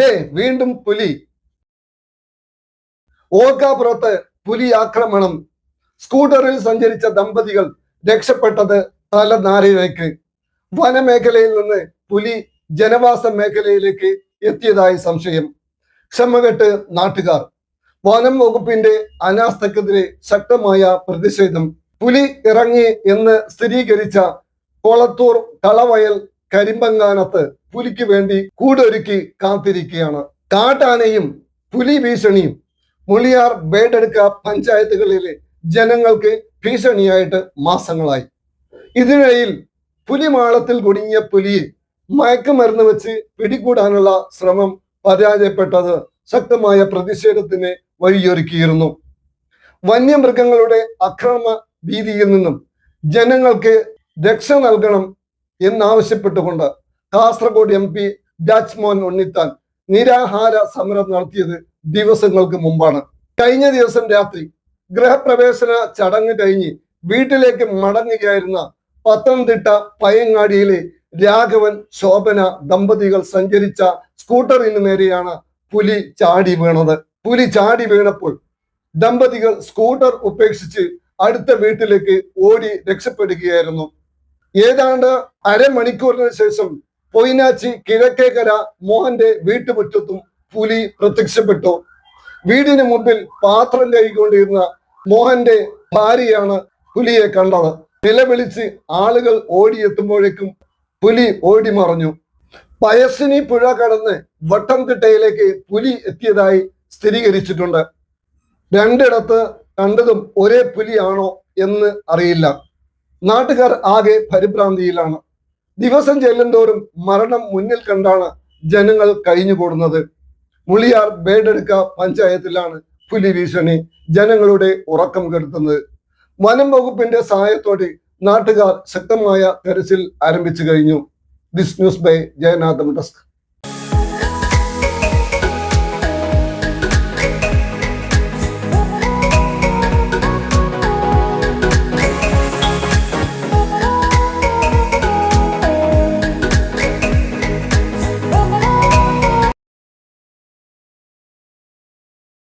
വീണ്ടും പുലി. ഓർക്കാപ്പുറത്ത് പുലി ആക്രമണം. സ്കൂട്ടറിൽ സഞ്ചരിച്ച ദമ്പതികൾ രക്ഷപ്പെട്ടത് തലനാരിഴയ്ക്ക്. വനമേഖലയിൽ നിന്ന് പുലി ജനവാസ മേഖലയിലേക്ക് എത്തിയതായി സംശയം. ക്ഷമകെട്ട് നാട്ടുകാർ. വനം വകുപ്പിന്റെ അനാസ്ഥക്കെതിരെ ശക്തമായ പ്രതിഷേധം. പുലി ഇറങ്ങി എന്ന് സ്ഥിരീകരിച്ച കൊളത്തൂർ കളവയൽ കരിമ്പങ്ങാനത്ത് പുലിക്ക് വേണ്ടി കൂടൊരുക്കി കാത്തിരിക്കുകയാണ്. കാട്ടാനയും പുലി ഭീഷണിയും മുളിയാർ ബേഡെടുക്ക പഞ്ചായത്തുകളിലെ ജനങ്ങൾക്ക് ഭീഷണിയായിട്ട് മാസങ്ങളായി. ഇതിനിടയിൽ പുലിമാളത്തിൽ കുടുങ്ങിയ പുലിയെ മയക്കുമരുന്ന് വെച്ച് പിടികൂടാനുള്ള ശ്രമം പരാജയപ്പെട്ടത് ശക്തമായ പ്രതിഷേധത്തിന് വഴിയൊരുക്കിയിരുന്നു. വന്യമൃഗങ്ങളുടെ അക്രമ ഭീതിയിൽ നിന്നും ജനങ്ങൾക്ക് രക്ഷ നൽകണം എന്നാവശ്യപ്പെട്ടുകൊണ്ട് കാസർഗോഡ് MP രാജ്മോഹൻ ഉണ്ണിത്താൻ നിരാഹാര സമരം നടത്തിയത് ദിവസങ്ങൾക്ക് മുമ്പാണ്. കഴിഞ്ഞ ദിവസം രാത്രി ഗൃഹപ്രവേശന ചടങ്ങ് കഴിഞ്ഞ് വീട്ടിലേക്ക് മടങ്ങുകയായിരുന്ന പത്തനംതിട്ട പയങ്ങാടിയിലെ രാഘവൻ ശോഭന ദമ്പതികൾ സഞ്ചരിച്ച സ്കൂട്ടറിന് നേരെയാണ് പുലി ചാടി വീണത്. പുലി ചാടി വീണപ്പോൾ ദമ്പതികൾ സ്കൂട്ടർ ഉപേക്ഷിച്ച് അടുത്ത വീട്ടിലേക്ക് ഓടി രക്ഷപ്പെടുകയായിരുന്നു. ഏതാണ്ട് അരമണിക്കൂറിന് ശേഷം പൊയിനാച്ചി കിഴക്കേക്കര മോഹന്റെ വീട്ടുമുറ്റത്തും പുലി പ്രത്യക്ഷപ്പെട്ടു. വീടിന് മുമ്പിൽ പാത്രം കഴുകിക്കൊണ്ടിരുന്ന മോഹന്റെ ഭാര്യയാണ് പുലിയെ കണ്ടത്. നിലവിളിച്ച് ആളുകൾ ഓടിയെത്തുമ്പോഴേക്കും പുലി ഓടി മറഞ്ഞു. പയസ്സിനി പുഴ കടന്ന് വട്ടംതിട്ടയിലേക്ക് പുലി എത്തിയതായി സ്ഥിരീകരിച്ചിട്ടുണ്ട്. രണ്ടിടത്ത് കണ്ടതും ഒരേ പുലിയാണോ എന്ന് അറിയില്ല. നാട്ടുകാർ ആകെ പരിഭ്രാന്തിയിലാണ്. ദിവസം ചെല്ലുന്തോറും മരണം മുന്നിൽ കണ്ടാണ് ജനങ്ങൾ കഴിഞ്ഞുകൂടുന്നത്. മുളിയാർ ബേഡെടുക്ക പഞ്ചായത്തിലാണ് പുലി ഭീഷണി ജനങ്ങളുടെ ഉറക്കം കെടുത്തുന്നത്. വനം വകുപ്പിന്റെ സഹായത്തോടെ നാട്ടുകാർ ശക്തമായ തെരച്ചിൽ ആരംഭിച്ചു കഴിഞ്ഞു. This news by Jayanath desk.